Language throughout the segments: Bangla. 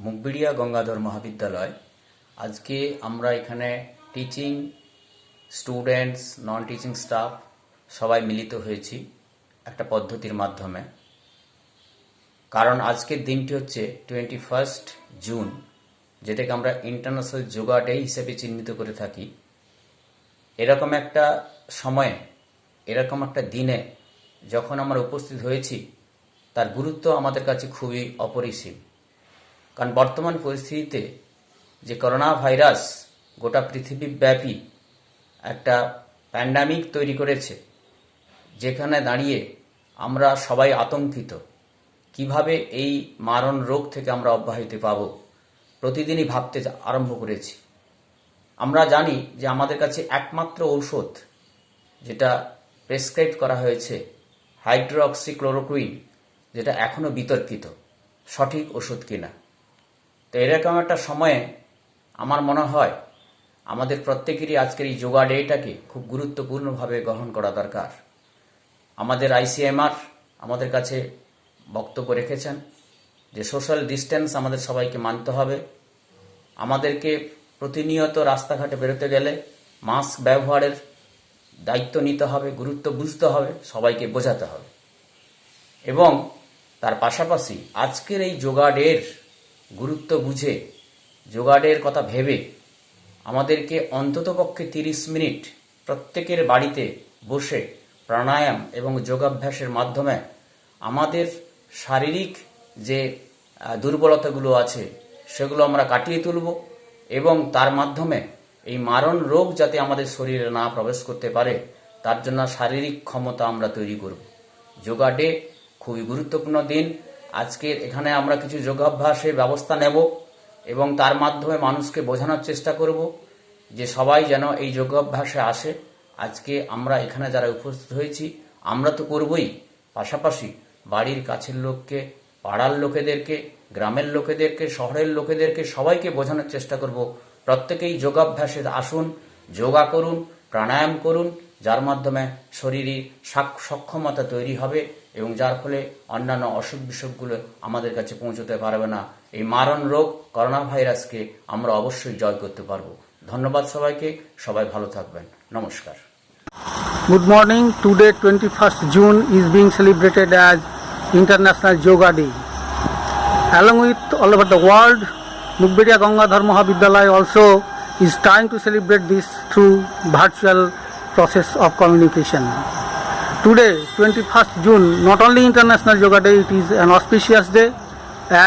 মুগবিড়িয়া গঙ্গাধর মহাবিদ্যালয়। আজকে আমরা এখানে teaching students, non teaching staff সবাই মিলিত হয়েছি একটা পদ্ধতির মাধ্যমে। কারণ আজকের দিনটি হচ্ছে 21 জুন, যেটাকে আমরা ইন্টারন্যাশনাল যোগা ডে হিসেবে চিহ্নিত করে থাকি। এরকম একটা সময়ে, এরকম একটা দিনে যখন আমরা উপস্থিত হয়েছি, তার গুরুত্ব আমাদের কাছে খুবই অপরিসীম। কারণ বর্তমান পরিস্থিতিতে যে করোনা ভাইরাস গোটা পৃথিবীব্যাপী একটা প্যান্ডামিক তৈরি করেছে, যেখানে দাঁড়িয়ে আমরা সবাই আতঙ্কিত কিভাবে এই মারণ রোগ থেকে আমরা অব্যাহতি পাব, প্রতিদিনই ভাবতে আরম্ভ করেছি। আমরা জানি যে আমাদের কাছে একমাত্র ঔষধ যেটা প্রেসক্রাইব করা হয়েছে, হাইড্রোক্সিক্লোরোকুইন, যেটা এখনও বিতর্কিত সঠিক ওষুধ কিনা। তো এরকম একটা সময়ে আমার মনে হয় আমাদের প্রত্যেকেরই আজকের এই যোগা ডেটাকে খুব গুরুত্বপূর্ণভাবে গ্রহণ করা দরকার। আমাদের আইসিএমআর আমাদের কাছে বক্তব্য রেখেছেন যে সোশ্যাল ডিস্টেন্স আমাদের সবাইকে মানতে হবে। আমাদেরকে প্রতিনিয়ত রাস্তাঘাটে বেরোতে গেলে মাস্ক ব্যবহারের দায়িত্ব নিতে হবে, গুরুত্ব বুঝতে হবে, সবাইকে বোঝাতে হবে। এবং তার পাশাপাশি আজকের এই যোগা ডের গুরুত্ব বুঝে, যোগা ডের কথা ভেবে আমাদেরকে অন্ততপক্ষে 30 মিনিট প্রত্যেকের বাড়িতে বসে প্রাণায়াম এবং যোগাভ্যাসের মাধ্যমে আমাদের শারীরিক যে দুর্বলতাগুলো আছে সেগুলো আমরা কাটিয়ে তুলব এবং তার মাধ্যমে এই মারণ রোগ যাতে আমাদের শরীরে না প্রবেশ করতে পারে, তার জন্য শারীরিক ক্ষমতা আমরা তৈরি করব। যোগা ডে খুবই গুরুত্বপূর্ণ দিন। আজকের এখানে আমরা কিছু যোগাভ্যাসের ব্যবস্থা নেব এবং তার মাধ্যমে মানুষকে বোঝানোর চেষ্টা করব যে সবাই যেন এই যোগাভ্যাসে আসে। আজকে আমরা এখানে যারা উপস্থিত হয়েছি আমরা তো করবই, পাশাপাশি বাড়ির কাছের লোককে, পাড়ার লোকেদেরকে, গ্রামের লোকেদেরকে, শহরের লোকেদেরকে সবাইকে বোঝানোর চেষ্টা করব প্রত্যেকেই যোগাভ্যাসে আসুন, যোগা করুন, প্রাণায়াম করুন, যার মাধ্যমে শরীরে সক্ষমতা তৈরি হবে এবং যার ফলে অন্যান্য অসুখ বিসুখগুলো আমাদের কাছে পৌঁছতে পারবে না। এই মারণ রোগ করোনা ভাইরাসকে আমরা অবশ্যই জয় করতে পারবো। ধন্যবাদ সবাইকে, সবাই ভালো থাকবেন। নমস্কার। Good morning. Today 21st June is being celebrated as International Yoga Day. Along with all over the world, Mugbiria Gangadhar Mahavidyalaya also is trying to celebrate this through virtual process of communication. Today, 21st June, not only International Yoga Day, it is an auspicious day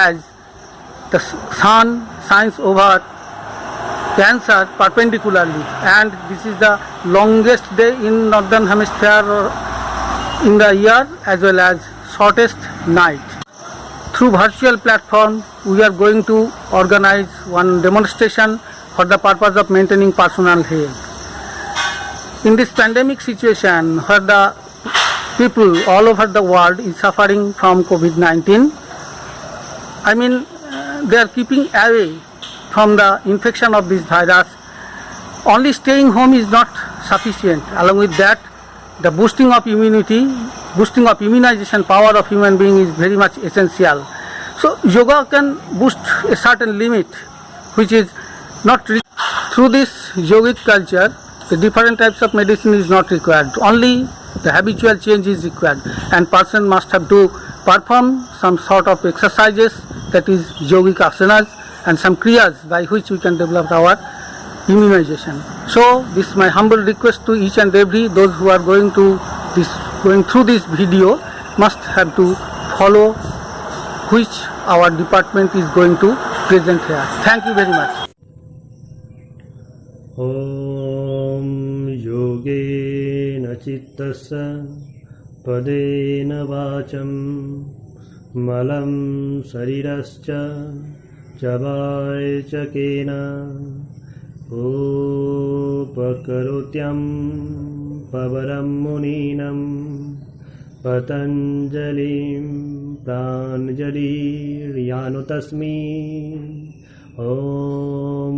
as the sun shines over Cancer perpendicularly, and this is the longest day in northern hemisphere in the year as well as shortest night. Through virtual platform, we are going to organize one demonstration for the purpose of maintaining personal health. In this pandemic situation where the people all over the world is suffering from COVID-19, they are keeping away from the infection of this virus. Only staying home is not sufficient. Along with that, the boosting of immunity, boosting of immunization power of human being is very much essential. So yoga can boost a certain limit, which is not through this yogic culture. The different types of medicine is not required. Only the habitual change is required, and person must have to perform some sort of exercises, that is yogic asanas, and some kriyas by which we can develop our immunization. So this is my humble request to each and every those who are going through this video must have to follow which our department is going to present here. Thank you very much. Om yogena chittassa padena vacham malam sarirascha Chavai chakena upakarotyam pavaram muninam patanjalim pranjalir Om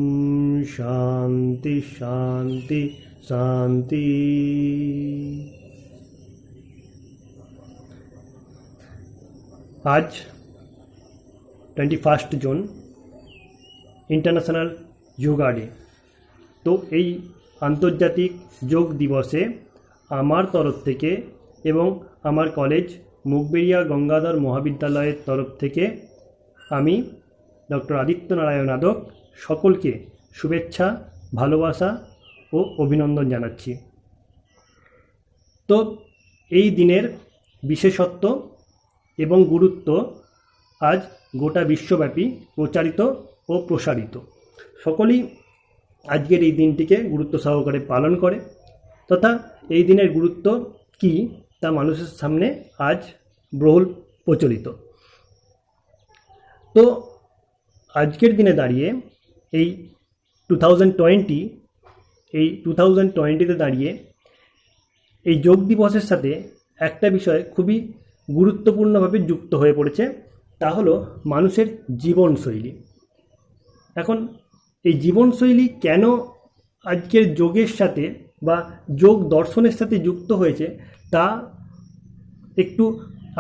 Shanti Shanti Shanti। आज 21 जून ইন্টারন্যাশনাল যোগা ডে। তো এই আন্তর্জাতিক যোগ দিবসে আমার তরফ থেকে এবং আমার কলেজ মুগবেড়িয়া গঙ্গাধর মহাবিদ্যালয়ের তরফ থেকে আমি ডক্টর আদিত্য নারায়ণ আদক সকলকে শুভেচ্ছা, ভালোবাসা ও অভিনন্দন জানাচ্ছি। তো এই দিনের বিশেষত্ব এবং গুরুত্ব আজ গোটা বিশ্বব্যাপী প্রচারিত ও প্রসারিত। সকলেই আজকের এই দিনটিকে গুরুত্ব সহকারে পালন করে তথা এই দিনের গুরুত্ব কী তা মানুষের সামনে আজ বহুল প্রচলিত। তো আজকের দিনে দাঁড়িয়ে এই 2020-তে দাঁড়িয়ে এই যোগ দিবসের সাথে একটা বিষয় খুবই গুরুত্বপূর্ণভাবে যুক্ত হয়ে পড়েছে, তা হলো মানুষের জীবনশৈলী। এখন এই জীবনশৈলী কেন আজকের যোগের সাথে বা যোগ দর্শনের সাথে যুক্ত হয়েছে তা একটু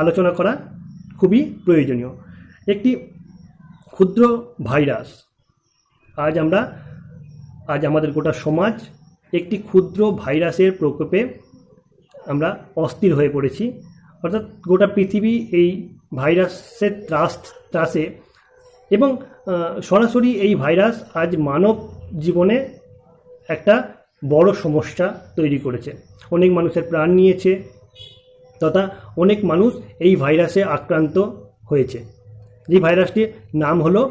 আলোচনা করা খুবই প্রয়োজনীয়। একটি ক্ষুদ্র ভাইরাস, আজ আমাদের গোটা সমাজ একটি ক্ষুদ্র ভাইরাসের প্রকোপে আমরা অস্থির হয়ে পড়েছি। অর্থাৎ গোটা পৃথিবী এই ভাইরাসের ত্রাসে এবং সরাসরি এই ভাইরাস আজ মানব জীবনে একটা বড় সমস্যা তৈরি করেছে। অনেক মানুষের প্রাণ নিয়েছে তথা অনেক মানুষ এই ভাইরাসে আক্রান্ত হয়েছে। যে ভাইরাসটির নাম হলো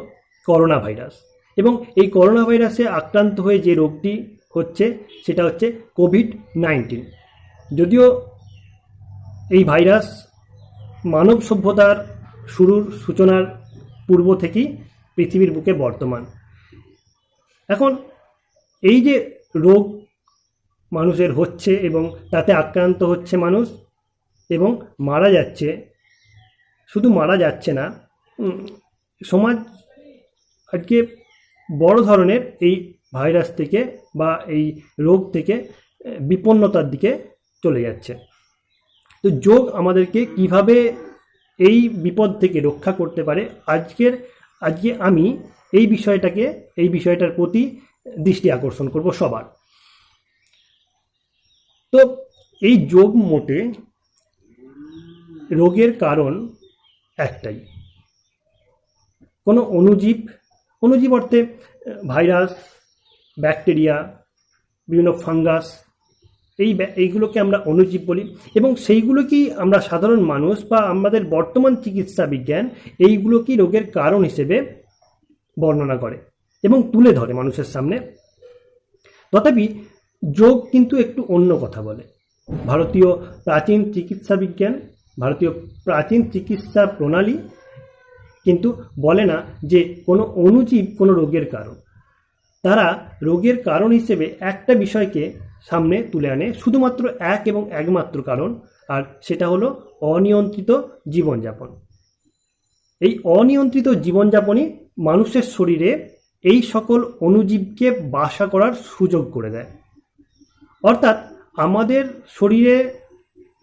করোনা ভাইরাস। এবং এই করোনা ভাইরাসে আক্রান্ত হয়ে যে রোগটি হচ্ছে সেটা হচ্ছে কোভিড-19। যদিও এই ভাইরাস মানব সভ্যতার সূচনার পূর্ব থেকেই পৃথিবীর বুকে বর্তমান। এখন এই যে রোগ মানুষের হচ্ছে এবং তাতে আক্রান্ত হচ্ছে মানুষ এবং মারা যাচ্ছে, শুধু মারা যাচ্ছে না, সমাজ আজকে বড় ধরনের এই ভাইরাস থেকে বা এই রোগ থেকে বিপন্নতার দিকে চলে যাচ্ছে। তো যোগ আমাদেরকে কিভাবে এই বিপদ থেকে রক্ষা করতে পারে, আজকে আমি এই বিষয়টার প্রতি দৃষ্টি আকর্ষণ করব সবার। তো এই যোগ মোটে রোগের কারণ একটাই, কোনো অনুজীব অর্থে ভাইরাস, ব্যাকটেরিয়া, বিভিন্ন ফাঙ্গাস, এইগুলোকে আমরা অনুজীব বলি এবং সেইগুলোকেই আমরা সাধারণ মানুষ বা আমাদের বর্তমান চিকিৎসা বিজ্ঞান এইগুলোকেই রোগের কারণ হিসেবে বর্ণনা করে এবং তুলে ধরে মানুষের সামনে। তথাপি যোগ কিন্তু একটু অন্য কথা বলে। ভারতীয় প্রাচীন চিকিৎসা বিজ্ঞান, ভারতীয় প্রাচীন চিকিৎসা প্রণালী কিন্তু বলে না যে কোনো অনুজীব কোনো রোগের কারণ। তারা রোগের কারণ হিসেবে একটা বিষয়কে সামনে তুলে আনে, শুধুমাত্র এক এবং একমাত্র কারণ, আর সেটা হলো অনিয়ন্ত্রিত জীবনযাপন। এই অনিয়ন্ত্রিত জীবনযাপনই মানুষের শরীরে এই সকল অণুজীবকে বাসা করার সুযোগ করে দেয়। অর্থাৎ আমাদের শরীরে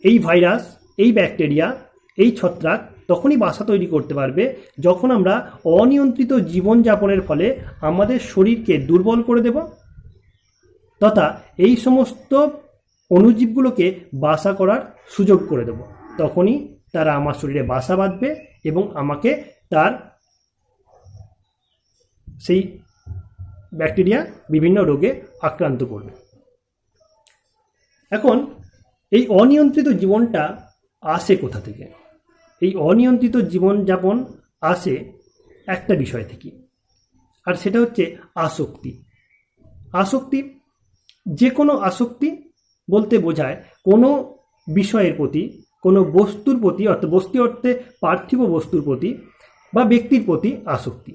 এই ভাইরাস, এই ব্যাকটেরিয়া, এই ছত্রাক তখনই বাসা তৈরি করতে পারবে যখন আমরা অনিয়ন্ত্রিত জীবনযাপনের ফলে আমাদের শরীরকে দুর্বল করে দেব তথা এই সমস্ত অণুজীবগুলোকে বাসা করার সুযোগ করে দেব। তখনই তারা আমার শরীরে বাসা বাঁধবে এবং আমাকে তার সেই ব্যাকটেরিয়া বিভিন্ন রোগে আক্রান্ত করবে। এখন এই অনিয়ন্ত্রিত জীবনটা আসে কোথা থেকে? এই অনিয়ন্ত্রিত জীবনযাপন আসে একটা বিষয় থেকে, আর সেটা হচ্ছে আসক্তি। যে কোনো আসক্তি বলতে বোঝায় কোনো বিষয়ের প্রতি, কোনো বস্তুর প্রতি, অর্থাৎ বস্তু অর্থে পার্থিব বস্তুর প্রতি বা ব্যক্তির প্রতি আসক্তি।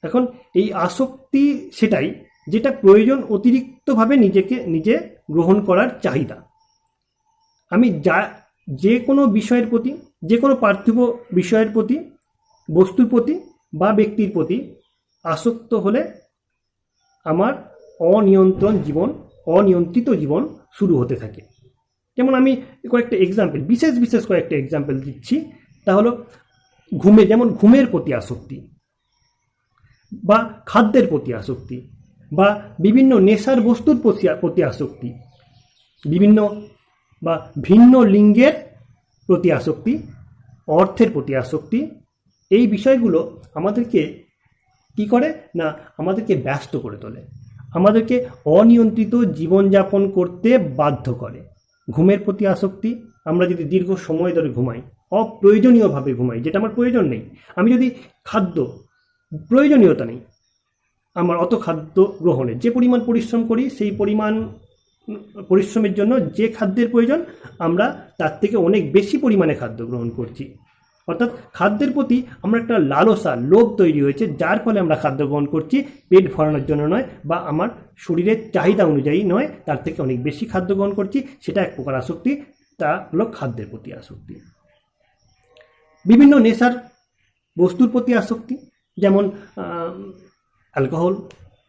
এখন এই আসক্তি সেটাই যেটা প্রয়োজন অতিরিক্তভাবে নিজে গ্রহণ করার চাহিদা। আমি যে কোনো বিষয়ের প্রতি, যে কোনো পার্থিব বিষয়ের প্রতি, বস্তুর প্রতি বা ব্যক্তির প্রতি আসক্ত হলে আমার অনিয়ন্ত্রিত জীবন শুরু হতে থাকে। যেমন আমি কয়েকটা এক্সাম্পল, বিশেষ কয়েকটা এক্সাম্পল দিচ্ছি। তা হলো যেমন ঘুমের প্রতি আসক্তি বা খাদ্যের প্রতি আসক্তি, বা বিভিন্ন নেশার বস্তুর প্রতি আসক্তি, বিভিন্ন বা ভিন্ন লিঙ্গের প্রতি আসক্তি, অর্থের প্রতি আসক্তি, এই বিষয়গুলো আমাদেরকে কি করে না আমাদেরকে ব্যস্ত করে তোলে, আমাদেরকে অনিয়ন্ত্রিত জীবনযাপন করতে বাধ্য করে। ঘুমের প্রতি আসক্তি, আমরা যদি দীর্ঘ সময় ধরে ঘুমাই, অপ্রয়োজনীয়ভাবে ঘুমাই, যেটা আমার প্রয়োজন নেই, আমি যদি খাদ্য প্রয়োজনীয়তা নেই আমার অত খাদ্য গ্রহণের, যে পরিমাণ পরিশ্রম করি সেই পরিমাণ পরিশ্রমের জন্য যে খাদ্যের প্রয়োজন আমরা তার থেকে অনেক বেশি পরিমাণে খাদ্য গ্রহণ করছি। অর্থাৎ খাদ্যের প্রতি আমরা একটা লালসা, লোভ তৈরি হয়েছে, যার ফলে আমরা খাদ্য গ্রহণ করছি পেট ভরানোর জন্য নয়, বা আমার শরীরের চাহিদা অনুযায়ী নয়, তার থেকে অনেক বেশি খাদ্য গ্রহণ করছি, সেটা এক প্রকার আসক্তি, তা হলো খাদ্যের প্রতি আসক্তি। বিভিন্ন নেশার বস্তুর প্রতি আসক্তি, যেমন অ্যালকোহল,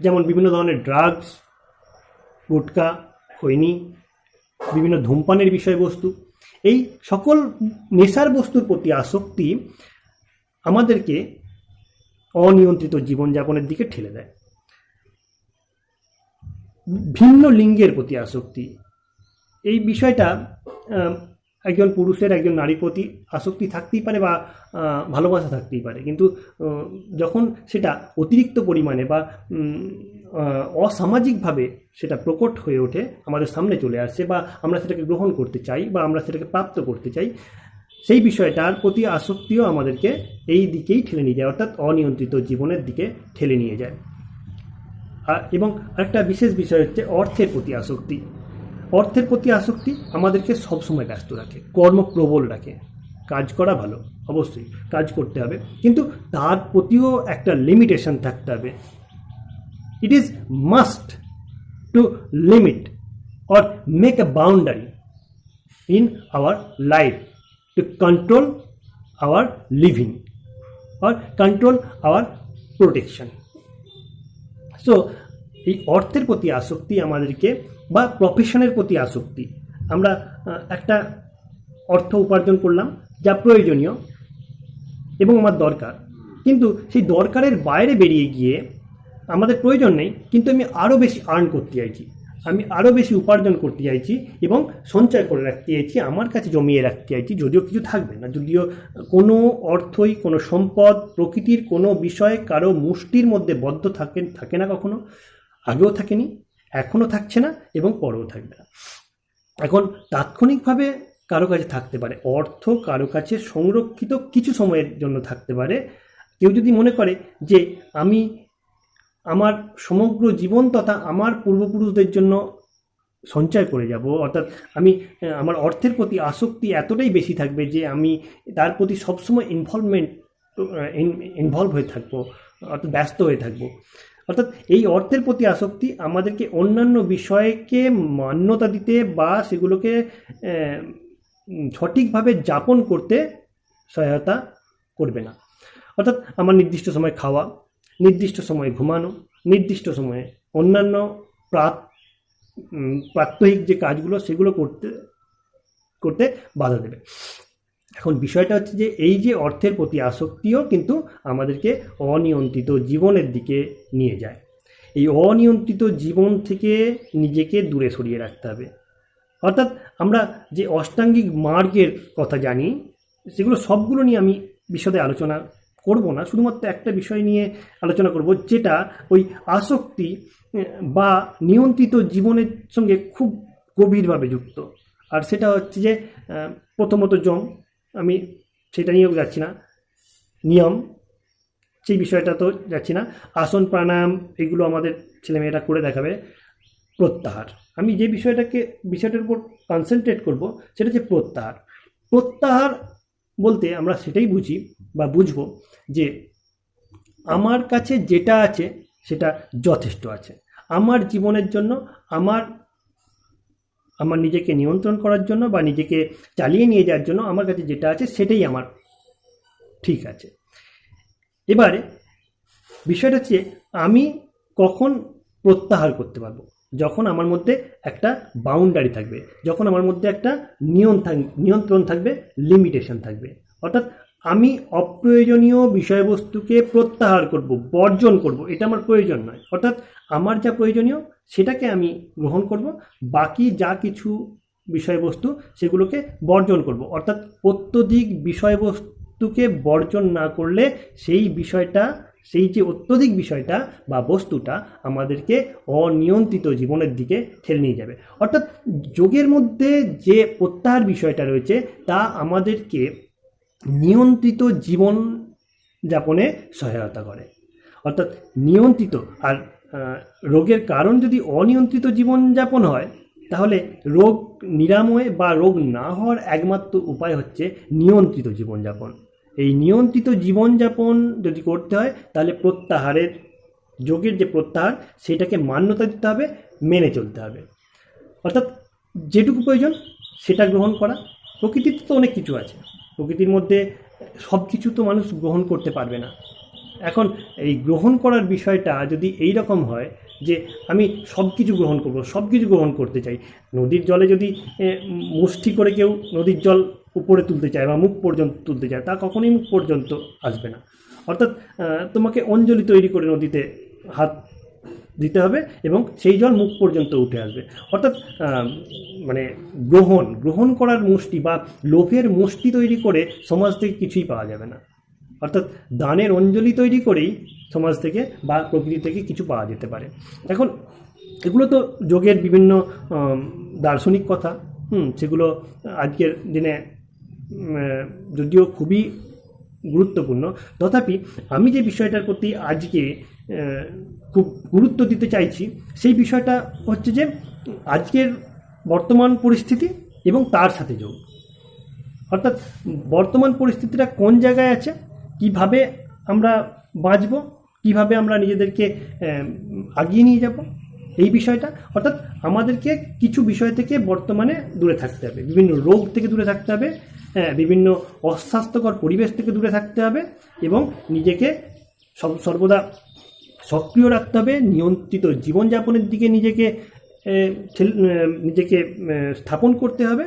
যেমন বিভিন্ন ধরনের ড্রাগস, গুটকা, খৈনি, বিভিন্ন ধূমপানের বিষয়বস্তু, এই সকল নেশার বস্তুর প্রতি আসক্তি আমাদেরকে অনিয়ন্ত্রিত জীবনযাপনের দিকে ঠেলে দেয়। ভিন্ন লিঙ্গের প্রতি আসক্তি, এই বিষয়টা একজন পুরুষের একজন নারীর প্রতি আসক্তি থাকতেই পারে বা ভালোবাসা থাকতেই পারে, কিন্তু যখন সেটা অতিরিক্ত পরিমাণে বা অসামাজিকভাবে সেটা প্রকট হয়ে ওঠে, আমাদের সামনে চলে আসছে, বা আমরা সেটাকে গ্রহণ করতে চাই বা আমরা সেটাকে প্রাপ্ত করতে চাই, সেই বিষয়টার প্রতি আসক্তিও আমাদেরকে এই দিকেই ঠেলে নিয়ে যায়, অর্থাৎ অনিয়ন্ত্রিত জীবনের দিকে ঠেলে নিয়ে যায়। এবং আরেকটা বিশেষ বিষয় হচ্ছে অর্থের প্রতি আসক্তি। অর্থের প্রতি আসক্তি আমাদেরকে সবসময় ব্যস্ত রাখে, কর্মপ্রবল রাখে। কাজ করা ভালো, অবশ্যই কাজ করতে হবে, কিন্তু তার প্রতিও একটা লিমিটেশন থাকতে হবে। It is must to limit or make a boundary in our life to control our living or control our protection. So এই অর্থের প্রতি আসক্তি আমাদেরকে, বা প্রফেশনের প্রতি আসক্তি, আমরা একটা অর্থ উপার্জন করলাম যা প্রয়োজনীয় এবং আমার দরকার, কিন্তু সেই দরকারের বাইরে বেরিয়ে গিয়ে আমাদের প্রয়োজন নেই, কিন্তু আমি আরও বেশি আর্ন করতে চাইছি, আমি আরও বেশি উপার্জন করতে চাইছি এবং সঞ্চয় করে রাখতে চাইছি, আমার কাছে জমিয়ে রাখতে চাইছি, যদিও কিছু থাকবে না, যদিও কোনো অর্থই, কোনো সম্পদ, প্রকৃতির কোনো বিষয়ে কারো মুষ্টির মধ্যে বদ্ধ থাকে না, কখনো আগেও থাকেনি, এখনও থাকছে না এবং পরেও থাকবে না। এখন তাৎক্ষণিকভাবে কারো কাছে থাকতে পারে অর্থ, কারো কাছে সংরক্ষিত কিছু সময়ের জন্য থাকতে পারে। কেউ যদি মনে করে যে আমি আমার সমগ্র জীবন তথা আমার পূর্বপুরুষদের জন্য সঞ্চয় করে যাব, অর্থাৎ আমি আমার অর্থের প্রতি আসক্তি এতটাই বেশি থাকবে যে আমি তার প্রতি সবসময় ইনভলভ হয়ে থাকবো, অর্থাৎ ব্যস্ত হয়ে থাকবো। অর্থাৎ এই অর্থের প্রতি আসক্তি আমাদেরকে অন্যান্য বিষয়কে মান্যতা দিতে বা সেগুলোকে সঠিকভাবে যাপন করতে সহায়তা করবে না। অর্থাৎ আমার নির্দিষ্ট সময় খাওয়া, নির্দিষ্ট সময়ে ঘুমানো, নির্দিষ্ট সময়ে অন্যান্য প্রাত্যহিক যে কাজগুলো সেগুলো করতে বাধা দেবে। এখন বিষয়টা হচ্ছে যে এই যে অর্থের প্রতি আসক্তিও কিন্তু আমাদেরকে অনিয়ন্ত্রিত জীবনের দিকে নিয়ে যায়। এই অনিয়ন্ত্রিত জীবন থেকে নিজেকে দূরে সরিয়ে রাখতে হবে। অর্থাৎ আমরা যে অষ্টাঙ্গিক মার্গের কথা জানি সেগুলো সবগুলো নিয়ে আমি বিশদে আলোচনা করব না, শুধুমাত্র একটা বিষয় নিয়ে আলোচনা করব, যেটা ওই আসক্তি বা নিয়ন্ত্রিত জীবনের সঙ্গে খুব গভীরভাবে যুক্ত। আর সেটা হচ্ছে যে প্রথমত যম, আমি সেটা নিয়েও যাচ্ছি না, নিয়ম সেই বিষয়টা তো যাচ্ছি না, আসন প্রাণায়াম এগুলো আমাদের ছেলেমেয়েরা করে দেখাবে, প্রত্যাহার। আমি যে বিষয়টার উপর কনসেন্ট্রেট করব সেটা হচ্ছে প্রত্যাহার। প্রত্যাহার বলতে আমরা সেটাই বুঝি বা বুঝব যে আমার কাছে যেটা আছে সেটা যথেষ্ট আছে আমার জীবনের জন্য, আমার নিজেকে নিয়ন্ত্রণ করার জন্য বা নিজেকে চালিয়ে নিয়ে যাওয়ার জন্য আমার কাছে যেটা আছে সেটাই আমার ঠিক আছে। এবারে বিষয়টা হচ্ছে আমি কখন প্রত্যাহার করতে পারবো, যখন আমার মধ্যে একটা বাউন্ডারি থাকবে, যখন আমার মধ্যে একটা নিয়ন্ত্রণ থাকবে, লিমিটেশন থাকবে। অর্থাৎ আমি অপ্রয়োজনীয় বিষয়বস্তুকে প্রত্যাহার করব, বর্জন করব, এটা আমার প্রয়োজন নয়। অর্থাৎ আমার যা প্রয়োজনীয় সেটাকে আমি গ্রহণ করব, বাকি যা কিছু বিষয়বস্তু সেগুলোকে বর্জন করব। অর্থাৎ অত্যধিক বিষয়বস্তুকে বর্জন না করলে সেই বিষয়টা, সেই যে অত্যধিক বিষয়টা বা বস্তুটা আমাদেরকে অনিয়ন্ত্রিত জীবনের দিকে ঠেলে নিয়ে যাবে। অর্থাৎ যোগের মধ্যে যে প্রত্যাহার বিষয়টা রয়েছে তা আমাদেরকে নিয়ন্ত্রিত জীবন যাপনে সহায়তা করে। অর্থাৎ নিয়ন্ত্রিত, আর রোগের কারণ যদি অনিয়ন্ত্রিত জীবনযাপন হয় তাহলে রোগ নিরাময় বা রোগ না হওয়ার একমাত্র উপায় হচ্ছে নিয়ন্ত্রিত জীবনযাপন। এই নিয়ন্ত্রিত জীবনযাপন যদি করতে হয় তাহলে প্রত্যাহারের, যোগের যে প্রত্যাহার সেটাকে মান্যতা দিতে হবে, মেনে চলতে হবে। অর্থাৎ যেটুকু প্রয়োজন সেটা গ্রহণ করা। প্রকৃতিতে তো অনেক কিছু আছে, প্রকৃতির মধ্যে সব কিছু তো মানুষ গ্রহণ করতে পারবে না। এখন এই গ্রহণ করার বিষয়টা যদি এই রকম হয় যে আমি সব কিছু গ্রহণ করব, সব কিছু গ্রহণ করতে চাই, নদীর জলে যদি মুষ্টি করে কেউ নদীর জল উপরে তুলতে চায় বা মুখ পর্যন্ত তুলতে চায়, তা কখনোই মুখ পর্যন্ত আসবে না। অর্থাৎ তোমাকে অঞ্জলি তৈরি করে নদীতে হাত দিতে হবে এবং সেই জল মুখ পর্যন্ত উঠে আসবে। অর্থাৎ মানে গ্রহণ করার মুষ্টি বা লোভের মুষ্টি তৈরি করে সমাজ থেকে কিছুই পাওয়া যাবে না। অর্থাৎ দানের অঞ্জলি তৈরি করেই সমাজ থেকে বা প্রকৃতি থেকে কিছু পাওয়া যেতে পারে। এখন এগুলো তো যোগের বিভিন্ন দার্শনিক কথা, সেগুলো আজকের দিনে যদিও খুবই গুরুত্বপূর্ণ, তথাপি আমি যে বিষয়টার প্রতি আজকে খুব গুরুত্ব দিতে চাইছি সেই বিষয়টা হচ্ছে যে আজকের বর্তমান পরিস্থিতি এবং তার সাথে যোগ। অর্থাৎ বর্তমান পরিস্থিতিটা কোন জায়গায় আছে, কিভাবে আমরা বাঁচব, কিভাবে আমরা নিজেদেরকে আগিয়ে নিয়ে যাব, এই বিষয়টা। অর্থাৎ আমাদেরকে কিছু বিষয় থেকে বর্তমানে দূরে থাকতে হবে, বিভিন্ন রোগ থেকে দূরে থাকতে হবে, বিভিন্ন অস্বাস্থ্যকর পরিবেশ থেকে দূরে থাকতে হবে এবং নিজেকে সর্বদা সক্রিয় রাখতে হবে, নিয়ন্ত্রিত জীবনযাপনের দিকে নিজেকে স্থাপন করতে হবে।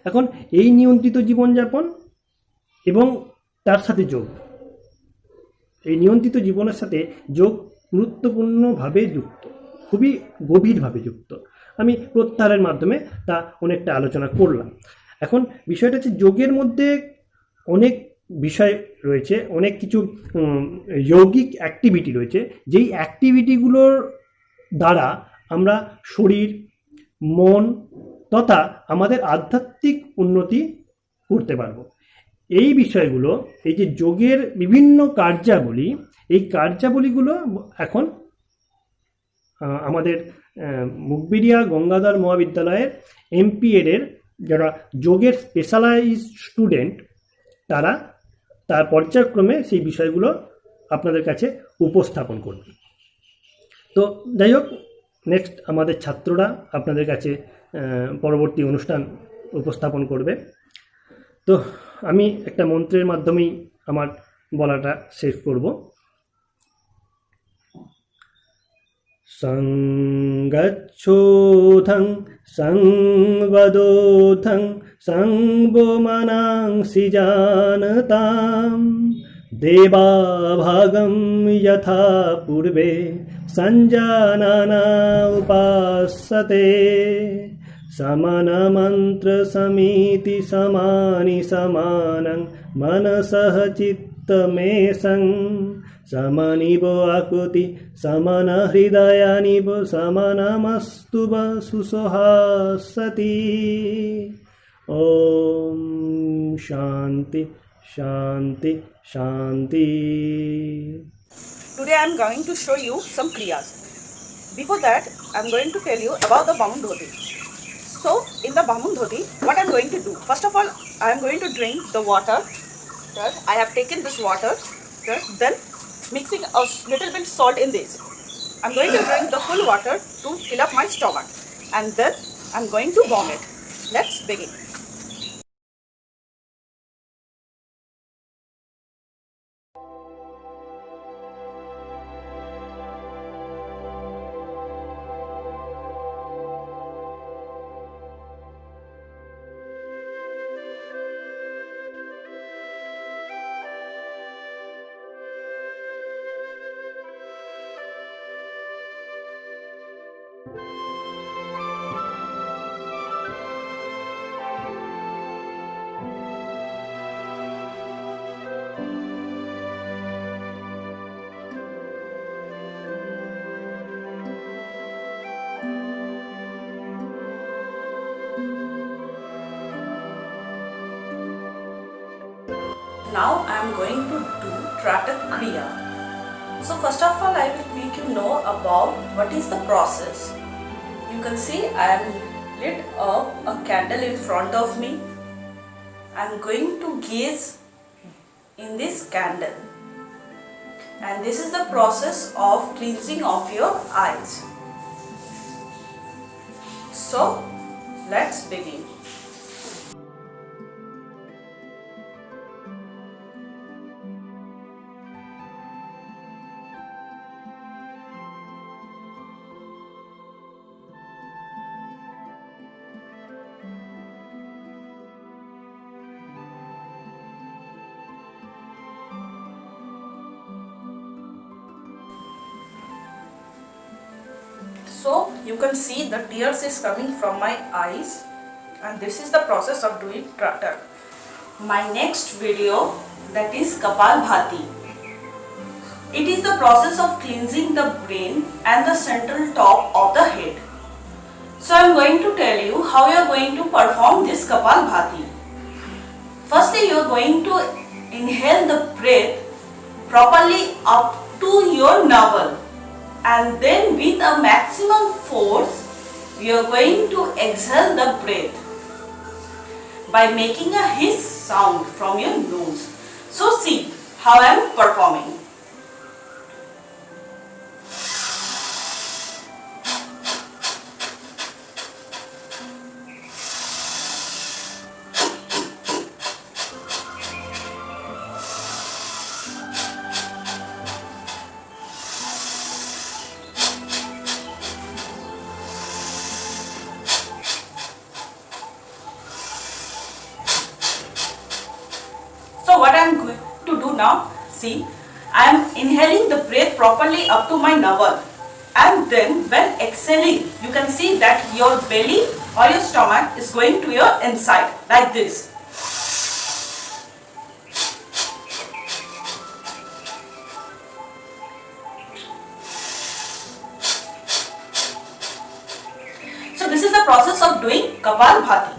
এখন এই নিয়ন্ত্রিত জীবনযাপন এবং তার সাথে যোগ, এই নিয়ন্ত্রিত জীবনের সাথে যোগ গুরুত্বপূর্ণভাবে যুক্ত, খুবই গভীরভাবে যুক্ত। আমি প্রত্যাহারের মাধ্যমে তা অনেকটা আলোচনা করলাম। এখন বিষয়টা হচ্ছে যোগের মধ্যে অনেক বিষয় রয়েছে, অনেক কিছু যৌগিক অ্যাক্টিভিটি রয়েছে, যেই অ্যাক্টিভিটিগুলোর দ্বারা আমরা শরীর, মন তথা আমাদের আধ্যাত্মিক উন্নতি করতে পারবো। এই বিষয়গুলো, এই যে যোগের বিভিন্ন কার্যাবলী, এই কার্যাবলীগুলো এখন আমাদের মুগবেড়িয়া গঙ্গাধর মহাবিদ্যালয়ের MPED এর যারা যোগের স্পেশালাইজ স্টুডেন্ট তার পর্যায়ক্রমে সেই বিষয়গুলো আপনাদের কাছে উপস্থাপন করবে। তো যাই হোক, নেক্সট আমাদের ছাত্ররা আপনাদের কাছে পরবর্তী অনুষ্ঠান উপস্থাপন করবে। তো আমি একটা মন্ত্রের মাধ্যমেই আমার বলাটা শেষ করব। সংগচ্ছোধং সংবদোধং সংবমানাংসি জানতাম দেবাভাগম যথা পূর্বে সঞ্জানানা উপাসতে সমনমন্ত্র সমিতি সমানি সমানং মনসঃ চিত্তমেষং समनिव आकृति समन हृदयानिव समनमस्तु सुसुहासति। ओम शांति शांति शांति। Today I am going to show you some kriyas. Before that, I am going to tell you about the Bamun Dhoti. So, in the Bamun Dhoti, what I am going to do? First of all, I am going to drink the water. I have taken this water. Then, mixing a little bit salt in this. I'm going to drink the full water to fill up my stomach. And then, I'm going to vomit. Let's begin. Now I am going to do Tratak Kriya. So first of all, I will make you know about what is the process. You can see I am lit up a candle in front of me. I am going to gaze in this candle, and this is the process of cleansing of your eyes. So let's begin. So you can see the tears is coming from my eyes, and this is the process of doing Tratak. My next video, that is Kapalbhati. It is the process of cleansing the brain and the central top of the head. So I am going to tell you how you are going to perform this Kapalbhati. Firstly, you are going to inhale the breath properly up to your navel, and then with a maximum force you are going to exhale the breath by making a hiss sound from your nose. So see how I am performing. So what I am going to do now, see, I am inhaling the breath properly up to my navel, and then when exhaling, you can see that your belly or your stomach is going to your inside like this. So this is the process of doing Kapalbhati.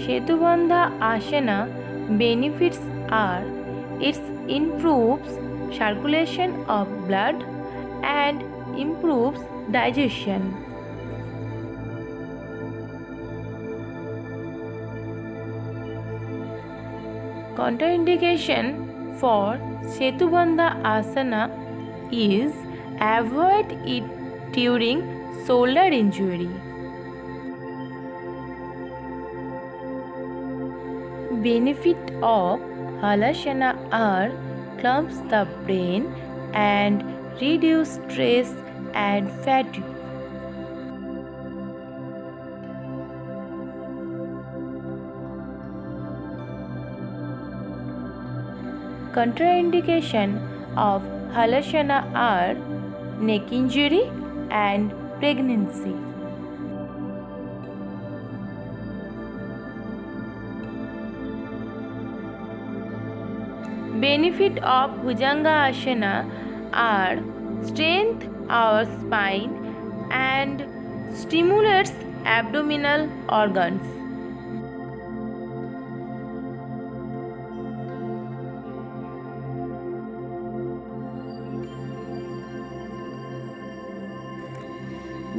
Setubandha Asana benefits are it improves circulation of blood and improves digestion. Contraindication for Setubandha Asana is avoid it during shoulder injury. Benefit of Halasana are calms the brain and reduce stress and fatigue. Contraindication of Halasana are neck injury and pregnancy. Benefit of Bhujanga Asana are strength our spine and stimulates abdominal organs.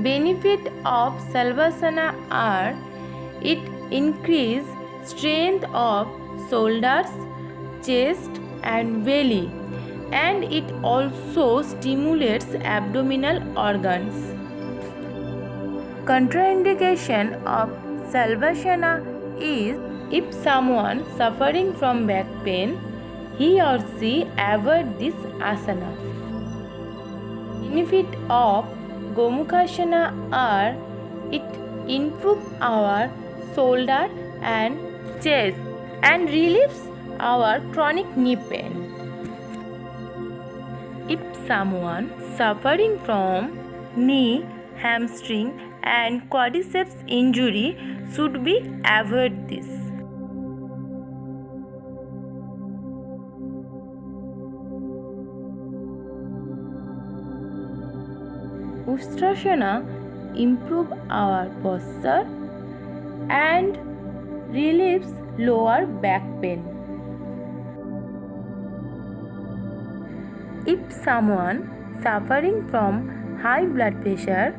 Benefit of Salvasana are it increase strength of shoulders, chest and belly, and it also stimulates abdominal organs. Contraindication of Salvasana is if someone suffering from back pain, he or she avoid this asana. Benefit of Gomukhasana are it improves our shoulder and chest and relieves our chronic knee pain. If someone suffering from knee, hamstring and quadriceps injury should be avoid this. Ustrasana improve our posture and relieves lower back pain. If someone suffering from high blood pressure,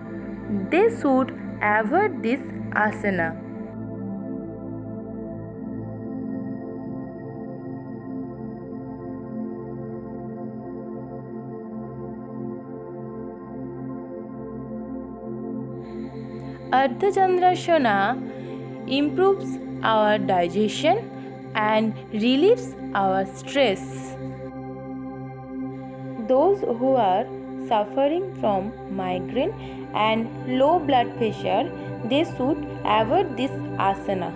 they should avoid this asana. Ardha Chandrasana improves our digestion and relieves our stress. Those who are suffering from migraine and low blood pressure, they should avoid this asana.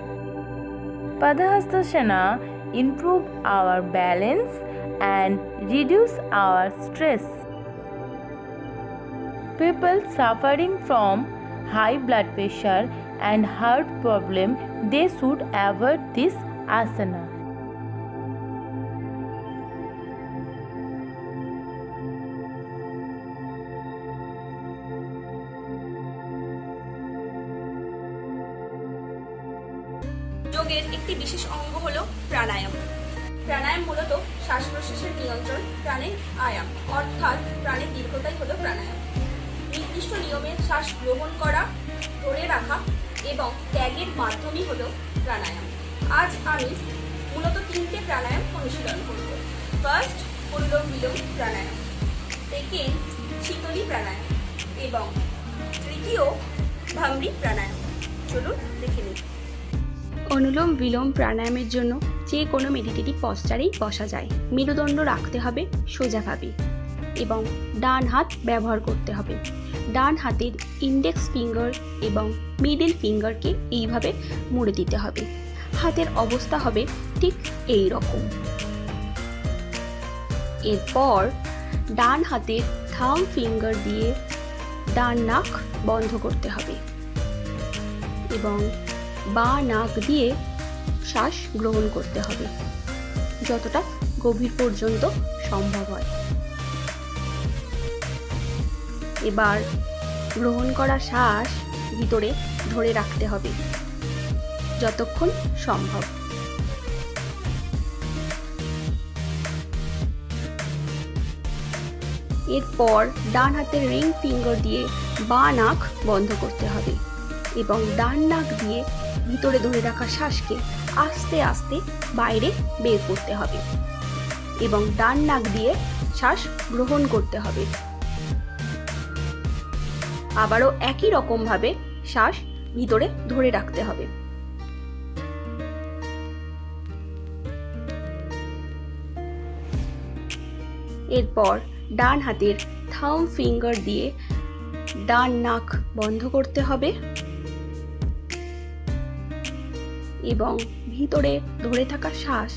Padahastasana improve our balance and reduce our stress. People suffering from high blood pressure and heart problem, they should avoid this asana. যোগের একটি বিশেষ অঙ্গ হলো প্রাণায়াম। প্রাণায়াম মূলত শ্বাস প্রশ্বাসের নিয়ন্ত্রণ, প্রাণের আয়াম অর্থাৎ প্রাণের দীর্ঘতাই হলো প্রাণায়াম। নির্দিষ্ট নিয়মে শ্বাস গ্রহণ করা, ধরে রাখা এবং ত্যাগের মাধ্যমই হলো প্রাণায়াম। আজ আমি মূলত 3টে প্রাণায়াম অনুশীলন করব। ফার্স্ট অনুলোম বিলোম প্রাণায়াম, সেকেন্ড শীতলী প্রাণায়াম এবং তৃতীয় ভামরি প্রাণায়াম। চলুন দেখে নিই। অনুলোম বিলোম প্রাণায়ামের জন্য যে কোনো মেডিটেটিভ পশ্চারেই বসা যায়। মেরুদণ্ড রাখতে হবে সোজাভাবে এবং ডান হাত ব্যবহার করতে হবে। ডান হাতের ইন্ডেক্স ফিঙ্গার এবং মিডল ফিঙ্গারকে এইভাবে মুড়ে দিতে হবে। হাতের অবস্থা হবে ঠিক এই রকম। এরপর ডান হাতের থাম ফিঙ্গার দিয়ে ডান নাক বন্ধ করতে হবে এবং বাঁ নাক দিয়ে শ্বাস গ্রহণ করতে হবে যতটা গভীর পর্যন্ত সম্ভব হয়। এবার গ্রহণ করা শ্বাস ভিতরে ধরে রাখতে হবে যতক্ষণ সম্ভব। এরপর ডান হাতের রিং ফিঙ্গার দিয়ে বাঁ নাক বন্ধ করতে হবে এবং ডান নাক দিয়ে ভিতরে ধরে রাখা শ্বাসকে আস্তে আস্তে বাইরে বের করতে হবে এবং ডান নাক দিয়ে শ্বাস গ্রহণ করতে হবে। আবারও একই রকমভাবে শ্বাস ভিতরে ধরে রাখতে হবে। এরপর ডান হাতের থাম ফিঙ্গার দিয়ে ডান নাক বন্ধ করতে হবে এবং ভিতরে ধরে থাকা শ্বাস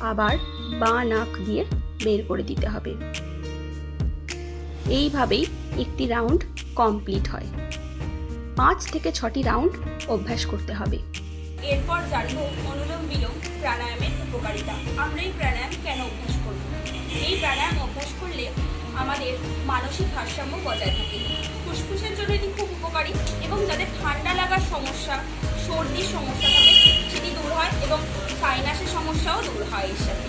আবার বাঁ নাক দিয়ে বের করে দিতে হবে। এইভাবেই একটি রাউন্ড কমপ্লিট হয়। 5 থেকে 6টি রাউন্ড অভ্যাস করতে হবে। এরপর জানবো অনুলোম বিলোম প্রাণায়ামের উপকারিতা। আমরা এই প্রাণায়াম কেন অভ্যাস করব? এই প্রাণায়াম অভ্যাস করলে আমাদের মানসিক ভারসাম্য বজায় থাকে। ফুসফুসের জন্য এটি খুব উপকারী এবং যাদের ঠান্ডা লাগার সমস্যা, সর্দির সমস্যা থাকে সেটি দূর হয় এবং সাইনাসের সমস্যাও দূর হয় এর সাথে।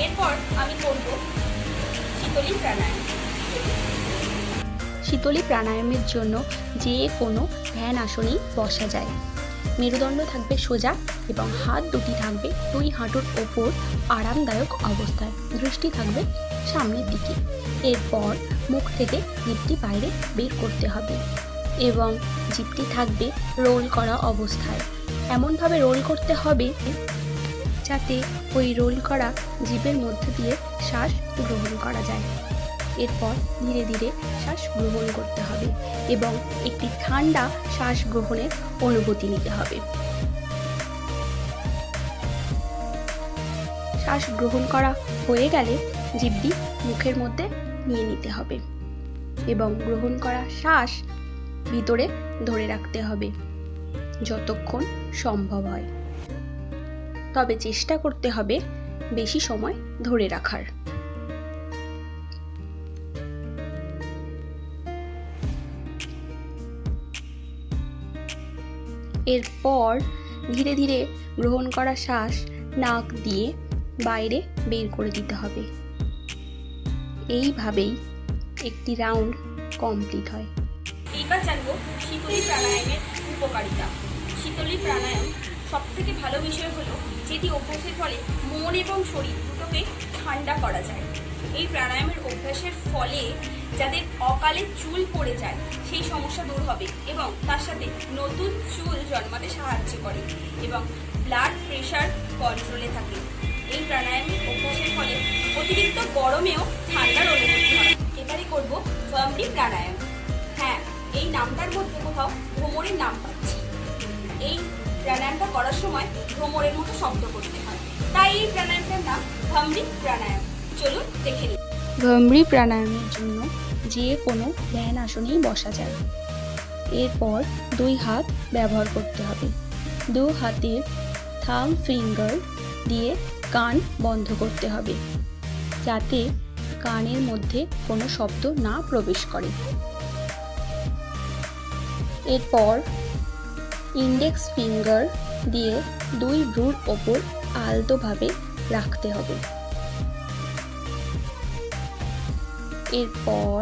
এরপর আমি করব শীতলী প্রাণায়াম। শীতলী প্রাণায়ামের জন্য যে কোনো ধ্যান আসনেই বসা যায়। মেরুদণ্ড থাকবে সোজা এবং হাত দুটি থাকবে 2 হাঁটুর ওপর আরামদায়ক অবস্থায়। দৃষ্টি থাকবে সামনের দিকে। এরপর মুখ থেকে জিভটি বাইরে বের করতে হবে এবং জিভটি থাকবে রোল করা অবস্থায়। এমনভাবে রোল করতে হবে যাতে ওই রোল করা জিভের মধ্যে দিয়ে শ্বাস গ্রহণ করা যায়। এরপর ধীরে ধীরে শ্বাস গ্রহণ করতে হবে এবং একটি ঠান্ডা শ্বাস গ্রহণের অনুভূতি নিতে হবে। শ্বাস গ্রহণ করা হয়ে গেলে জিভটি মুখের মধ্যে নিয়ে নিতে হবে এবং গ্রহণ করা শ্বাস ভিতরে ধরে রাখতে হবে যতক্ষণ সম্ভব হয়। তবে চেষ্টা করতে হবে বেশি সময় ধরে রাখার। এরপর ধীরে ধীরে গ্রহণ করা শ্বাস নাক দিয়ে বাইরে বের করে দিতে হবে। এইভাবেই একটি রাউন্ড কমপ্লিট হয়। এইবার জানবো শীতলী প্রাণায়ামের উপকারিতা। শীতলী প্রাণায়াম সবথেকে ভালো বিষয় হলো যেটি অভ্যাসের ফলে মন এবং শরীর দুটোকে ঠান্ডা করা যায়। এই প্রাণায়ামের অভ্যাসের ফলে যাদের অকালে চুল পড়ে যায় সেই সমস্যা দূর হবে এবং তার সাথে নতুন চুল জন্মাতে সাহায্য করে এবং ব্লাড প্রেশার কন্ট্রোলে থাকে। এই প্রাণায়ামের অভ্যাসের ফলে অতিরিক্ত গরমেও ঠান্ডার অনুভূতি হয়। এবারে করব ভামরি প্রাণায়াম। হ্যাঁ, এই নামটার মধ্যে কোথাও ভ্রমরের নাম পাচ্ছি। এই প্রাণায়ামটা করার সময় ভ্রমরের মতো শব্দ করতে হয়, তাই এই প্রাণায়ামটার নাম ভামরি প্রাণায়াম। চলুন দেখে নিই। ভ্রমরি প্রাণায়ামের জন্য যে কোনো ধ্যান আসনেই বসা যায়। এরপর 2 হাত ব্যবহার করতে হবে। 2 হাতের থাম ফিঙ্গার দিয়ে কান বন্ধ করতে হবে যাতে কানের মধ্যে কোনো শব্দ না প্রবেশ করে। এরপর ইন্ডেক্স ফিঙ্গার দিয়ে 2 ভ্রুর ওপর আলতোভাবে রাখতে হবে। এরপর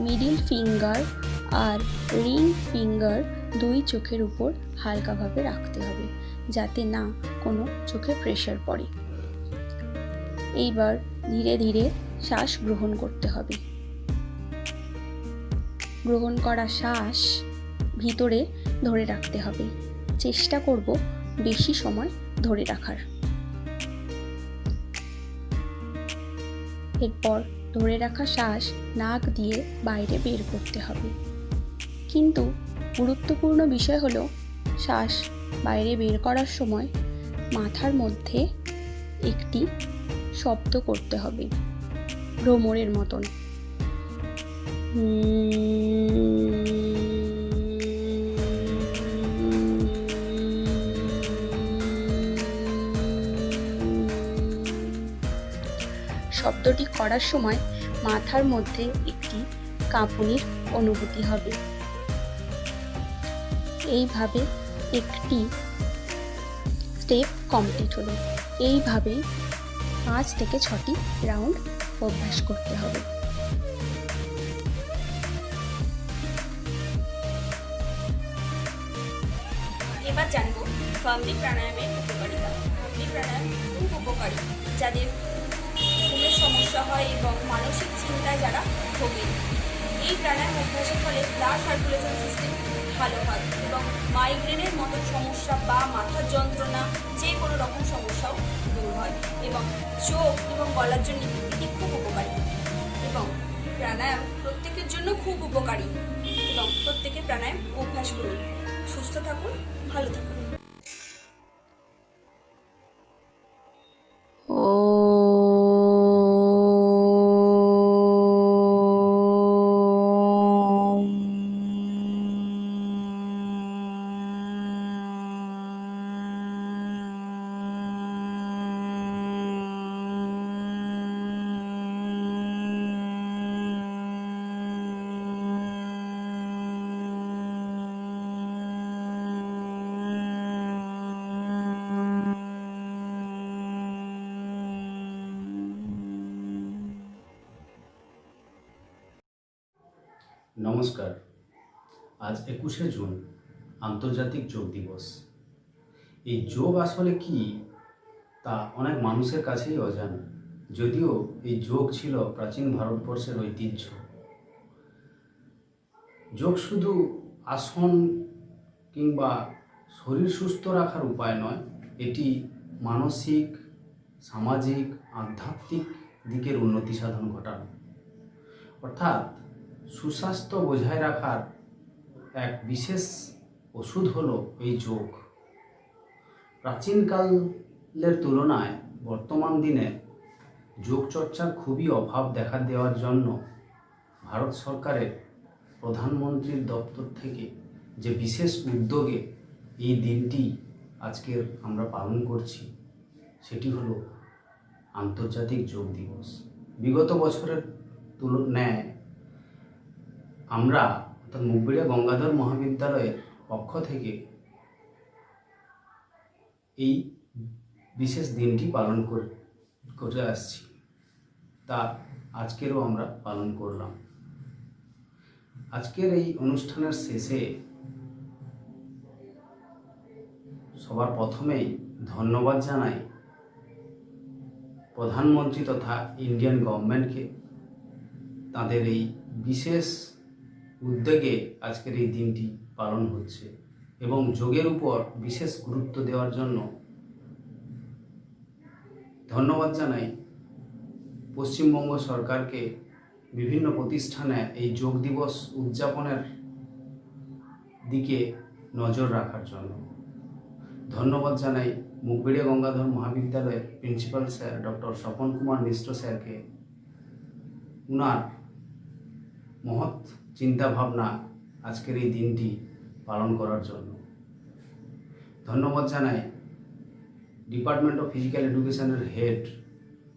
মিডিল ফিঙ্গার আর রিং ফিঙ্গার 2 চোখের উপর হালকাভাবে রাখতে হবে যাতে না কোনো চোখে প্রেশার পড়ে। এইবার ধীরে ধীরে শ্বাস গ্রহণ করতে হবে। গ্রহণ করা শ্বাস ভিতরে ধরে রাখতে হবে। চেষ্টা করব বেশি সময় ধরে রাখার। এরপর ধরে রাখা শ্বাস নাক দিয়ে বাইরে বের করতে হবে। কিন্তু গুরুত্বপূর্ণ বিষয় হলো শ্বাস বাইরে বের করার সময় মাথার মধ্যে একটি শব্দ করতে হবে ভ্রমরের মতন। শব্দটি করার সময় মাথার মধ্যে একটি কাঁপুনির অনুভূতি হবে। এইভাবে একটি স্টেপ কমপ্লিট হলো। এইভাবেই 5 থেকে 6টি রাউন্ড অভ্যাস করতে হবে। এবার জানবো ভামরি প্রাণায়ামের উপকারিতা। ভামরি প্রাণায়াম খুব উপকারী যাদের ঘুমের সমস্যা হয় এবং মানসিক চিন্তায় যারা ভোগেন। এই প্রাণায়াম অভ্যাসের ফলে ব্লাড সার্কুলেশন সিস্টেম ভালো হয় এবং মাইগ্রেনের মতো সমস্যা বা মাথার যন্ত্রণা যে কোনো রকম সমস্যাও দূর হয় এবং চোখ এবং গলার জন্য এটি খুব উপকারী এবং প্রাণায়াম প্রত্যেকের জন্য খুব উপকারী এবং প্রত্যেকে প্রাণায়াম অভ্যাস করুন। সুস্থ থাকুন, ভালো থাকুন। নমস্কার। আজ 21শে জুন আন্তর্জাতিক যোগ দিবস। এই যোগ আসলে কি তা অনেক মানুষের কাছেই অজানা, যদিও এই যোগ ছিল প্রাচীন ভারতবর্ষের ঐতিহ্য। যোগ শুধু আসন কিংবা শরীর সুস্থ রাখার উপায় নয়, এটি মানসিক, সামাজিক, আধ্যাত্মিক দিকের উন্নতি সাধন ঘটানো, অর্থাৎ সুস্বাস্থ্য বজায় রাখার এক বিশেষ ওষুধ হলো এই যোগ। প্রাচীনকালের তুলনায় বর্তমান দিনে যোগচর্চার খুবই অভাব দেখা দেওয়ার জন্য ভারত সরকারের প্রধানমন্ত্রীর দপ্তর থেকে যে বিশেষ উদ্যোগে এই দিনটি আজকের আমরা পালন করছি, সেটি হলো আন্তর্জাতিক যোগ দিবস। বিগত বছরের ন্যায় আমরা অর্থাৎ মুগবেড়িয়া গঙ্গাধর মহাবিদ্যালয়ের পক্ষ থেকে এই বিশেষ দিনটি পালন করে আসছি, তা আজকেরও আমরা পালন করলাম। আজকের এই অনুষ্ঠানের শেষে সবার প্রথমেই ধন্যবাদ জানাই প্রধানমন্ত্রী তথা ইন্ডিয়ান গভর্নমেন্টকে, তাদের এই বিশেষ উদ্যোগে আজকের এই দিনটি পালন হচ্ছে এবং যোগের উপর বিশেষ গুরুত্ব দেওয়ার জন্য ধন্যবাদ জানাই পশ্চিমবঙ্গ সরকারকে বিভিন্ন প্রতিষ্ঠানে এই যোগ দিবস উদযাপনের দিকে নজর রাখার জন্য। ধন্যবাদ জানাই মুগবেড়িয়া গঙ্গাধর মহাবিদ্যালয়ের principal sir doctor Swapan Kumar Mishra স্যারকে, উনার মহৎ চিন্তাভাবনা আজকের এই দিনটি পালন করার জন্য। ধন্যবাদ জানাই ডিপার্টমেন্ট অফ ফিজিক্যাল এডুকেশনের হেড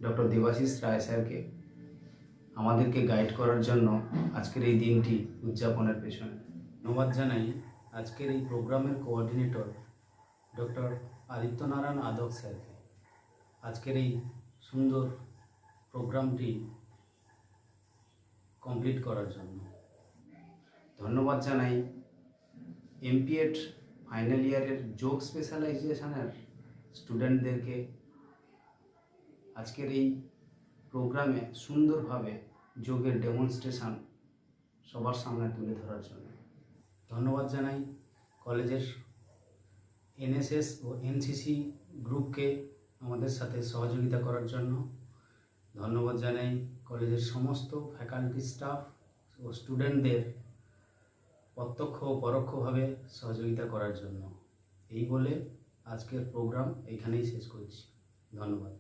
ডক্টর দেবাশিস রায় স্যারকে, আমাদেরকে গাইড করার জন্য আজকের এই দিনটি উদযাপনের পেছনে। ধন্যবাদ জানাই আজকের এই প্রোগ্রামের কোঅর্ডিনেটর ডক্টর আদিত্যনারায়ণ আদক স্যারকে, আজকের এই সুন্দর প্রোগ্রামটি কমপ্লিট করার জন্য। ধন্যবাদ জানাই এমপিএড ফাইনাল ইয়ারের যোগ স্পেশালাইজেশনের স্টুডেন্টদেরকে, আজকের এই প্রোগ্রামে সুন্দরভাবে যোগের ডেমনস্ট্রেশন সবার সামনে তুলে ধরার জন্য। ধন্যবাদ জানাই কলেজের এনএসএস ও এনসিসি গ্রুপকে আমাদের সাথে সহযোগিতা করার জন্য। ধন্যবাদ জানাই কলেজের সমস্ত ফ্যাকাল্টি স্টাফ ও স্টুডেন্টদের প্রত্যক্ষ ও পরোক্ষভাবে সহযোগিতা করার জন্য। এই বলে আজকের প্রোগ্রাম এইখানেই শেষ করছি। ধন্যবাদ।